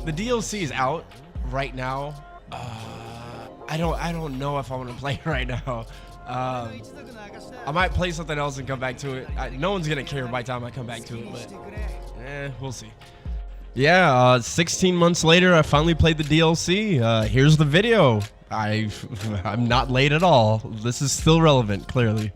The DLC is out right now. I don't know if I want to play it right now. I might play something else and come back to it. No one's gonna care by the time I come back to it, but we'll see. Yeah, 16 months later, I finally played the DLC. Here's the video. I'm not late at all. This is still relevant, clearly.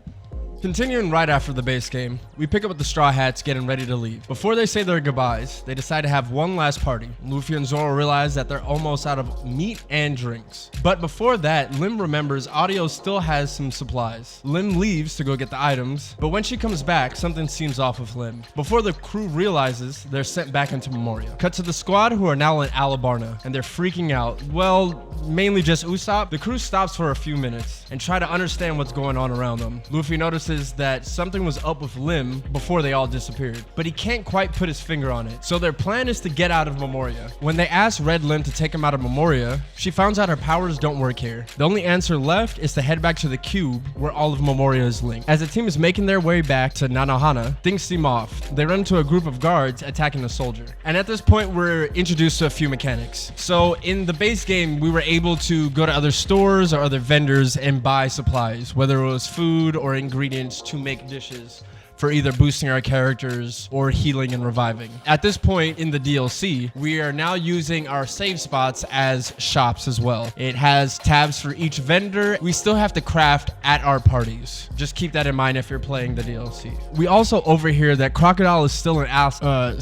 Continuing right after the base game, we pick up with the Straw Hats getting ready to leave. Before they say their goodbyes, they decide to have one last party. Luffy and Zoro realize that they're almost out of meat and drinks. But before that, Lim remembers Adio still has some supplies. Lim leaves to go get the items, but when she comes back, something seems off with Lim. Before the crew realizes, they're sent back into Memoria. Cut to the squad who are now in Alabarna, and they're freaking out. Well, mainly just Usopp. The crew stops for a few minutes and try to understand what's going on around them. Luffy notices that something was up with Lim before they all disappeared, but he can't quite put his finger on it. So their plan is to get out of Memoria. When they ask Red Lim to take him out of Memoria, she finds out her powers don't work here. The only answer left is to head back to the cube where all of Memoria is linked. As the team is making their way back to Nanohana, things seem off. They run into a group of guards attacking a soldier. And at this point, we're introduced to a few mechanics. So in the base game, we were able to go to other stores or other vendors and buy supplies, whether it was food or ingredients to make dishes for either boosting our characters or healing and reviving. At this point in the DLC, we are now using our save spots as shops as well. It has tabs for each vendor. We still have to craft at our parties. Just keep that in mind if you're playing the DLC. We also overhear that Crocodile is still in Crocodile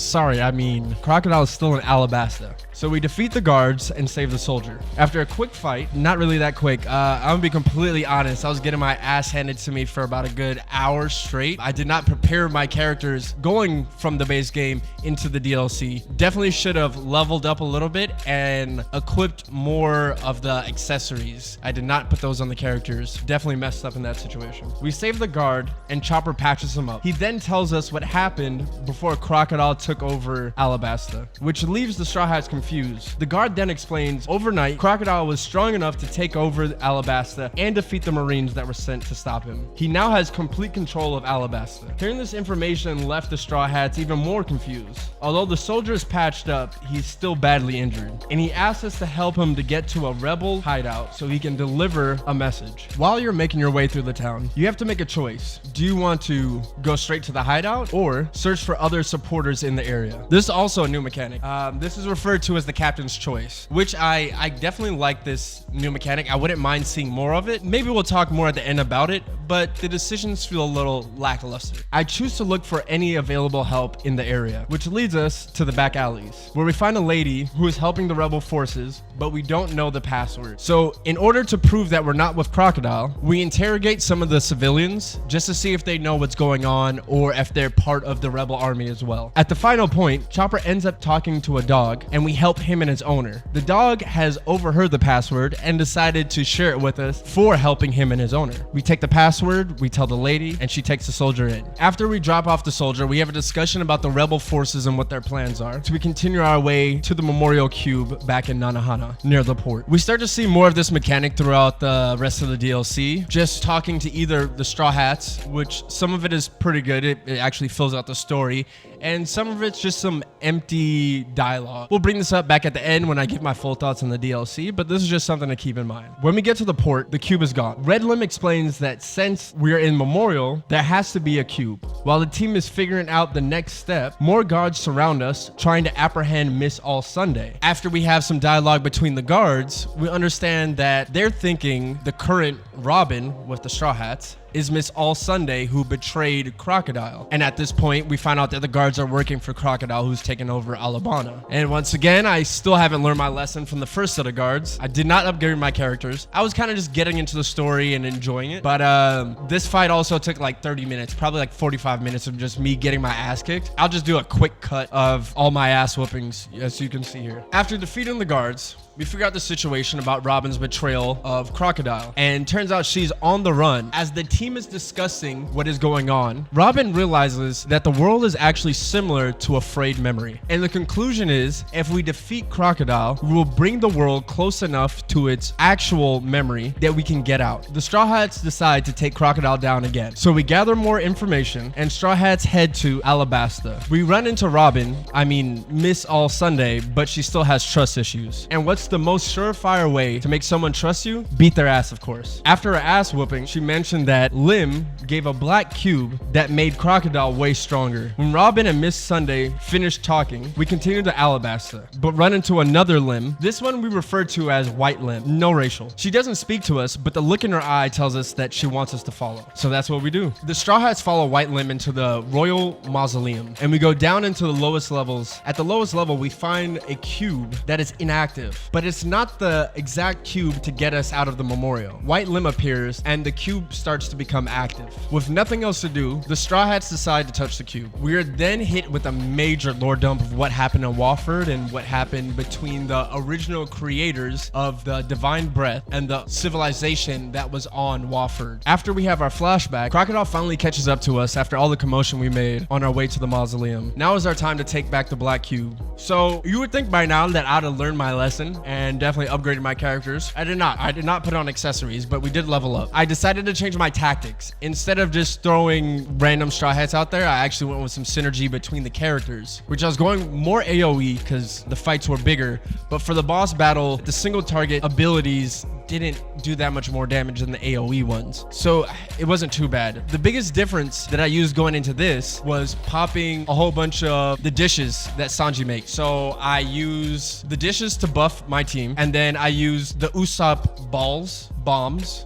is still in Alabasta. So we defeat the guards and save the soldier. After a quick fight, not really that quick, I'm gonna be completely honest, I was getting my ass handed to me for about a good hour straight. I did not prepare my characters going from the base game into the DLC. Definitely should have leveled up a little bit and equipped more of the accessories. I did not put those on the characters. Definitely messed up in that situation. We save the guard and Chopper patches him up. He then tells us what happened before Crocodile took over Alabasta, which leaves the Straw Hats confused. The guard then explains, overnight, Crocodile was strong enough to take over Alabasta and defeat the Marines that were sent to stop him. He now has complete control of Alabasta. Hearing this information left the Straw Hats even more confused. Although the soldier is patched up, he's still badly injured, and he asks us to help him to get to a rebel hideout so he can deliver a message. While you're making your way through the town, you have to make a choice. Do you want to go straight to the hideout or search for other supporters in the area? This is also a new mechanic. This is referred to as the captain's choice, which I definitely like this new mechanic. I wouldn't mind seeing more of it. Maybe we'll talk more at the end about it, but the decisions feel a little lackluster. I choose to look for any available help in the area, which leads us to the back alleys, where we find a lady who is helping the rebel forces, but we don't know the password. So in order to prove that we're not with Crocodile, we interrogate some of the civilians just to see if they know what's going on or if they're part of the rebel army as well. At the final point, Chopper ends up talking to a dog, and we help him and his owner. The dog has overheard the password and decided to share it with us for helping him and his owner. We take the password, we tell the lady, and she takes the soldier in. After we drop off the soldier, we have a discussion about the rebel forces and what their plans are. So we continue our way to the Memorial Cube back in Nanohana, near the port. We start to see more of this mechanic throughout the rest of the DLC, just talking to either the Straw Hats, which some of it is pretty good. It actually fills out the story, and some of it's just some empty dialogue. We'll bring this up back at the end when I give my full thoughts on the DLC, but this is just something to keep in mind. When we get to the port, the cube is gone. Red Lim explains that since we're in Memorial, there has to be a cube. While the team is figuring out the next step, more guards surround us, trying to apprehend Miss All Sunday. After we have some dialogue between the guards, we understand that they're thinking the current Robin with the Straw Hats is Miss All Sunday, who betrayed Crocodile. And at this point, we find out that the guards are working for Crocodile, who's taken over Alabana. And once again, I still haven't learned my lesson from the first set of guards. I did not upgrade my characters. I was kind of just getting into the story and enjoying it. But this fight also took like 30 minutes, probably like 45 minutes of just me getting my ass kicked. I'll just do a quick cut of all my ass whoopings, as you can see here. After defeating the guards, We figure out the situation about Robin's betrayal of Crocodile, and turns out she's on the run. As the team is discussing what is going on, Robin realizes that the world is actually similar to a frayed memory. And the conclusion is, if we defeat Crocodile, we will bring the world close enough to its actual memory that we can get out. The Straw Hats decide to take Crocodile down again. So we gather more information, and Straw Hats head to Alabasta. We run into Robin, Miss All Sunday, but she still has trust issues. And what's the most surefire way to make someone trust you? Beat their ass, of course. After her ass whooping, she mentioned that Lim gave a black cube that made Crocodile way stronger. When Robin and Miss Sunday finished talking, we continue to Alabasta, but run into another Lim. This one we refer to as White Lim, no racial. She doesn't speak to us, but the look in her eye tells us that she wants us to follow. So that's what we do. The Straw Hats follow White Lim into the Royal Mausoleum, and we go down into the lowest levels. At the lowest level, we find a cube that is inactive, but it's not the exact cube to get us out of the memorial. White Lim appears, and the cube starts to become active. With nothing else to do, the Straw Hats decide to touch the cube. We are then hit with a major lore dump of what happened in Wofford and what happened between the original creators of the Divine Breath and the civilization that was on Wofford. After we have our flashback, Crocodile finally catches up to us after all the commotion we made on our way to the mausoleum. Now is our time to take back the black cube. So you would think by now that I'd have learned my lesson and definitely upgraded my characters. I did not put on accessories, but we did level up. I decided to change my tactics. Instead of just throwing random Straw Hats out there, I actually went with some synergy between the characters, which I was going more AoE because the fights were bigger. But for the boss battle, the single target abilities didn't do that much more damage than the AoE ones. So it wasn't too bad. The biggest difference that I used going into this was popping a whole bunch of the dishes that Sanji makes. So I use the dishes to buff my team, and then I use the Usopp bombs,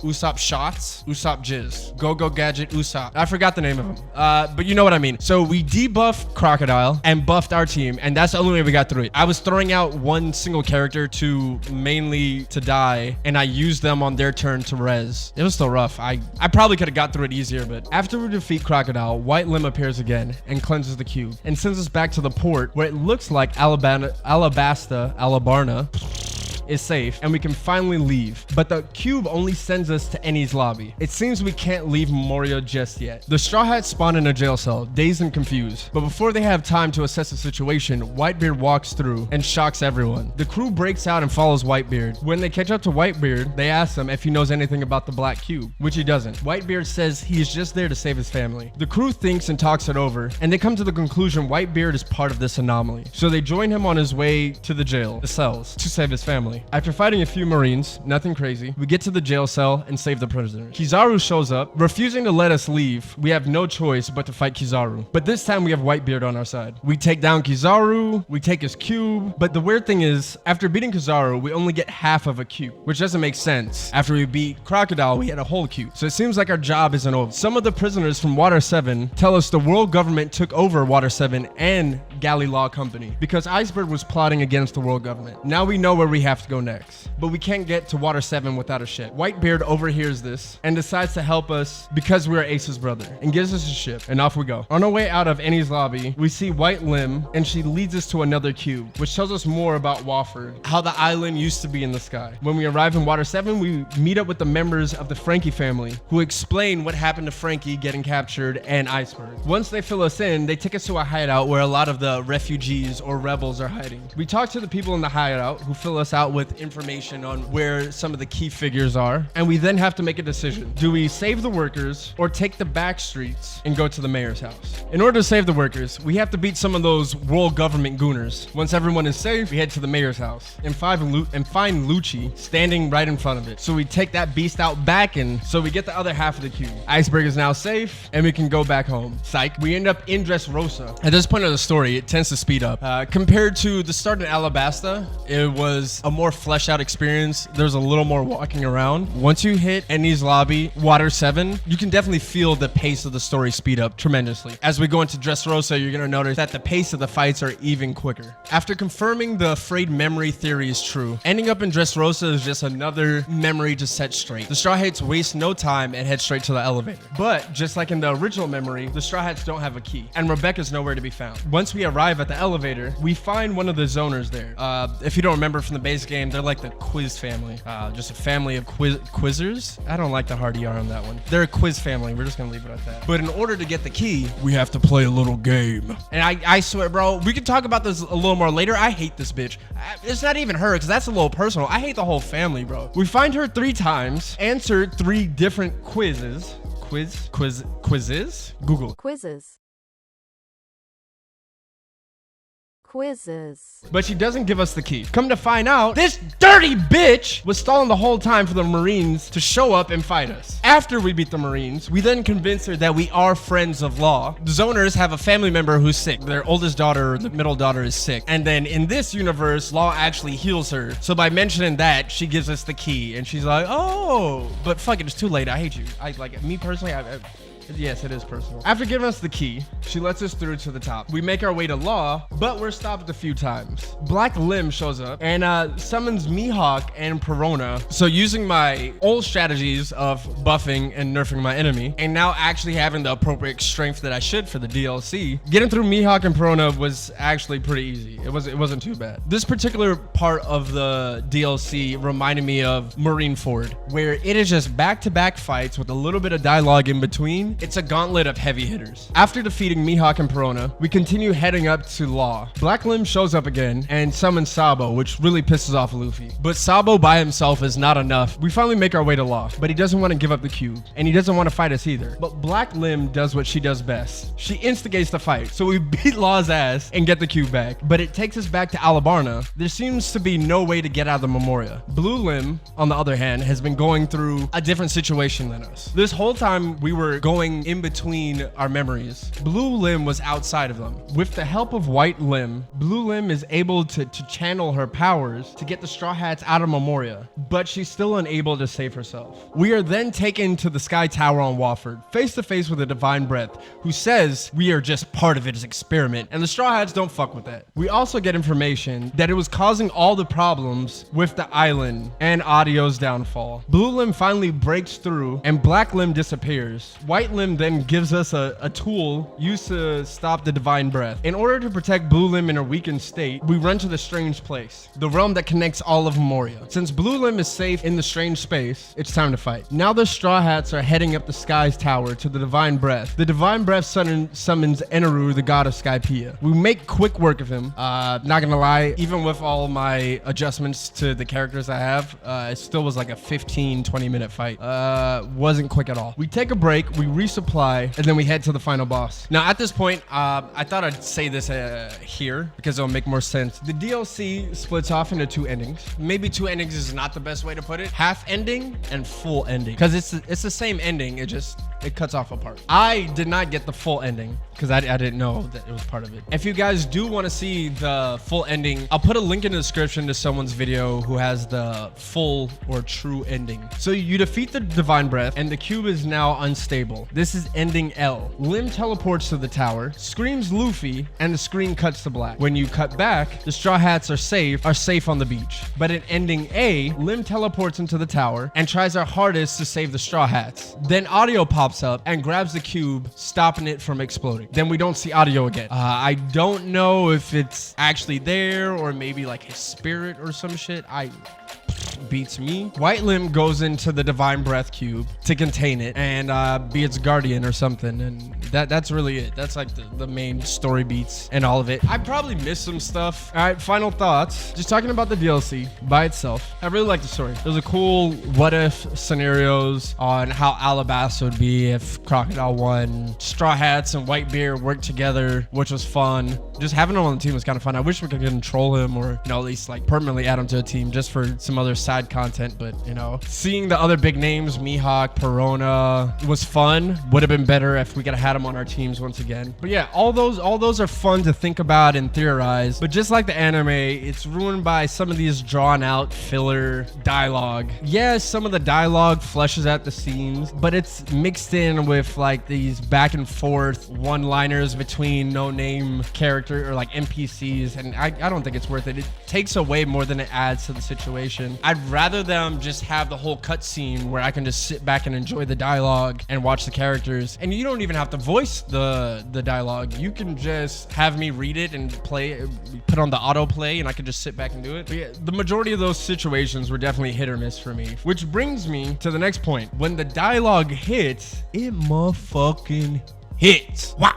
Usopp shots, Usopp jizz, go gadget Usopp. I forgot the name of them, but you know what I mean. So we debuffed Crocodile and buffed our team, and that's the only way we got through it. I was throwing out one single character to mainly to die, and I used them on their turn to res. It was still rough. I probably could have got through it easier, but after we defeat Crocodile, White Lim appears again and cleanses the cube and sends us back to the port where it looks like Alabasta is safe and we can finally leave. But the cube only sends us to Ennie's lobby. It seems we can't leave Moria just yet. The Straw Hats spawn in a jail cell, dazed and confused. But before they have time to assess the situation, Whitebeard walks through and shocks everyone. The crew breaks out and follows Whitebeard. When they catch up to Whitebeard, they ask him if he knows anything about the Black Cube, which he doesn't. Whitebeard says he is just there to save his family. The crew thinks and talks it over, and they come to the conclusion Whitebeard is part of this anomaly. So they join him on his way to the jail, the cells, to save his family. After fighting a few Marines, nothing crazy, we get to the jail cell and save the prisoners. Kizaru shows up, refusing to let us leave. We have no choice but to fight Kizaru. But this time we have Whitebeard on our side. We take down Kizaru, we take his cube, but the weird thing is, after beating Kizaru, we only get half of a cube, which doesn't make sense. After we beat Crocodile, we had a whole cube. So it seems like our job isn't over. Some of the prisoners from Water 7 tell us the world government took over Water 7 and Galley Law Company because Iceberg was plotting against the world government. Now we know where we have to go next. But we can't get to Water 7 without a ship. Whitebeard overhears this and decides to help us because we're Ace's brother and gives us a ship, and off we go. On our way out of Ennie's lobby, we see White Lim and she leads us to another cube, which tells us more about Wofford, how the island used to be in the sky. When we arrive in Water 7, we meet up with the members of the Frankie family who explain what happened to Frankie getting captured and Iceberg. Once they fill us in, they take us to a hideout where a lot of the refugees or rebels are hiding. We talk to the people in the hideout who fill us out with information on where some of the key figures are, and we then have to make a decision. Do we save the workers or take the back streets and go to the mayor's house? In order to save the workers, we have to beat some of those world government gooners. Once everyone is safe, we head to the mayor's house and find Lucci standing right in front of it. So we take that beast out back, and so we get the other half of the cube. Iceberg is now safe and we can go back home. Psych. We end up in Dressrosa. At this point of the story, it tends to speed up. Compared to the start in Alabasta, it was a more fleshed out experience. There's a little more walking around. Once you hit Ennie's lobby, Water 7, you can definitely feel the pace of the story speed up tremendously. As we go into Dressrosa, you're gonna notice that the pace of the fights are even quicker. After confirming the frayed memory theory is true, ending up in Dressrosa is just another memory to set straight. The Straw Hats waste no time and head straight to the elevator. But just like in the original memory, the Straw Hats don't have a key, and Rebecca's nowhere to be found. Once we we arrive at the elevator, we find one of the zoners there. If you don't remember from the base game, they're like the quiz family. Just a family of quizzers. I don't like the hard ER on that one. They're a quiz family. We're just gonna leave it at that. But in order to get the key, we have to play a little game. And I swear, bro, we can talk about this a little more later. I hate this bitch. It's not even her, because that's a little personal. I hate the whole family, bro. We find her 3 times, answered 3 different quizzes. Quizzes? Google. Quizzes. But she doesn't give us the key. Come to find out, this dirty bitch was stalling the whole time for the Marines to show up and fight us. After we beat the Marines, we then convince her that we are friends of Law. The zoners have a family member who's sick. Their oldest daughter, or the middle daughter, is sick. And then in this universe, Law actually heals her. So by mentioning that, she gives us the key. And she's like, oh, but fuck it, it's too late. I hate you. Me personally, yes, it is personal. After giving us the key, she lets us through to the top. We make our way to Law, but we're stopped a few times. Black Limb shows up and summons Mihawk and Perona. So using my old strategies of buffing and nerfing my enemy, and now actually having the appropriate strength that I should for the DLC, getting through Mihawk and Perona was actually pretty easy. It wasn't too bad. This particular part of the DLC reminded me of Marineford, where it is just back-to-back fights with a little bit of dialogue in between. It's a gauntlet of heavy hitters. After defeating Mihawk and Perona, we continue heading up to Law. Black Limb shows up again and summons Sabo, which really pisses off Luffy. But Sabo by himself is not enough. We finally make our way to Law, but he doesn't want to give up the cube, and he doesn't want to fight us either. But Black Limb does what she does best. She instigates the fight, so we beat Law's ass and get the cube back. But it takes us back to Alabarna. There seems to be no way to get out of the Memoria. Blue Limb, on the other hand, has been going through a different situation than us. This whole time we were going in between our memories. Blue Limb was outside of them. With the help of White Limb, Blue Limb is able to channel her powers to get the Straw Hats out of Memoria, but she's still unable to save herself. We are then taken to the Sky Tower on Wofford, face to face with a Divine Breath, who says we are just part of its experiment, and the Straw Hats don't fuck with that. We also get information that it was causing all the problems with the island and Adio's downfall. Blue Limb finally breaks through, and Black Limb disappears. White Limb then gives us a tool used to stop the Divine Breath. In order to protect Blue Limb in a weakened state, we run to the Strange Place, the realm that connects all of Memoria. Since Blue Limb is safe in the Strange Space, it's time to fight. Now the Straw Hats are heading up the Sky's Tower to the Divine Breath. The Divine Breath summons Eneru, the god of Skypiea. We make quick work of him. Not gonna lie, even with all my adjustments to the characters I have, it still was like a 15-20 minute fight. Wasn't quick at all. We take a break, we resupply, and then we head to the final boss. Now at this point, I thought I'd say this here because it'll make more sense. The DLC splits off into 2 endings. Maybe 2 endings is not the best way to put it. Half ending and full ending, because it's the same ending, it cuts off a part. I did not get the full ending because I didn't know that it was part of it. If you guys do want to see the full ending, I'll put a link in the description to someone's video who has the full or true ending. So you defeat the Divine Breath and the cube is now unstable. This is ending L. Limb teleports to the tower, screams Luffy, and the screen cuts to black. When you cut back, the Straw Hats are safe on the beach. But in ending A, Limb teleports into the tower and tries our hardest to save the Straw Hats. Then Adio pops up and grabs the cube, stopping it from exploding. Then we don't see Adio again. I don't know if it's actually there or maybe like his spirit or some shit. Beats me. White Limb goes into the Divine Breath cube to contain it and be its guardian or something, and that's really it. That's like the main story beats and all of it. I probably missed some stuff. All right, final thoughts. Just talking about the DLC by itself, I really like the story. There's a cool what if scenarios on how Alabasta would be if Crocodile won. Straw Hats and Whitebeard worked together, which was fun. Just having him on the team was kind of fun. I wish we could control him or, at least like permanently add him to a team just for some other side content. But, seeing the other big names, Mihawk, Perona, was fun. Would have been better if we could have had him on our teams once again. But yeah, all those are fun to think about and theorize. But just like the anime, it's ruined by some of these drawn out filler dialogue. Yes, some of the dialogue fleshes out the scenes, but it's mixed in with like these back and forth one-liners between no-name character or like NPCs, and I don't think it's worth it. It takes away more than it adds to the situation. I'd rather them just have the whole cutscene where I can just sit back and enjoy the dialogue and watch the characters, and you don't even have to voice voice the dialogue. You can just have me read it and put on the autoplay, and I can just sit back and do it. But yeah, the majority of those situations were definitely hit or miss for me, which brings me to the next point. When the dialogue hits, it motherfucking hits. What?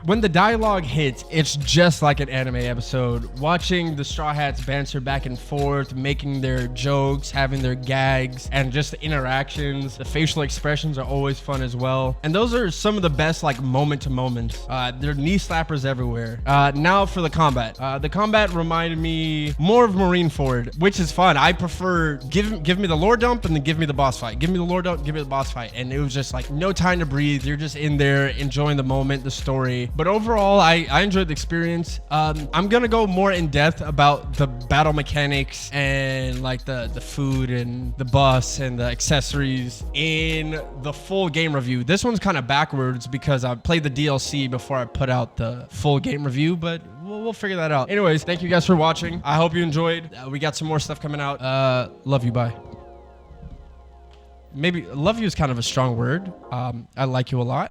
When the dialogue hits, it's just like an anime episode. Watching the Straw Hats banter back and forth, making their jokes, having their gags, and just the interactions. The facial expressions are always fun as well. And those are some of the best like moment to moments. There are knee slappers everywhere. Now for the combat. The combat reminded me more of Marineford, which is fun. I prefer give me the lore dump and then give me the boss fight. Give me the lore dump, give me the boss fight. And it was just like no time to breathe. You're just in there enjoying the moment, the story. But overall, I enjoyed the experience. I'm gonna go more in depth about the battle mechanics and like the food and the bus and the accessories in the full game review. This one's kind of backwards because I played the DLC before I put out the full game review, but we'll figure that out. Anyways, thank you guys for watching. I hope you enjoyed. We got some more stuff coming out. Love you. Bye. Maybe love you is kind of a strong word. I like you a lot.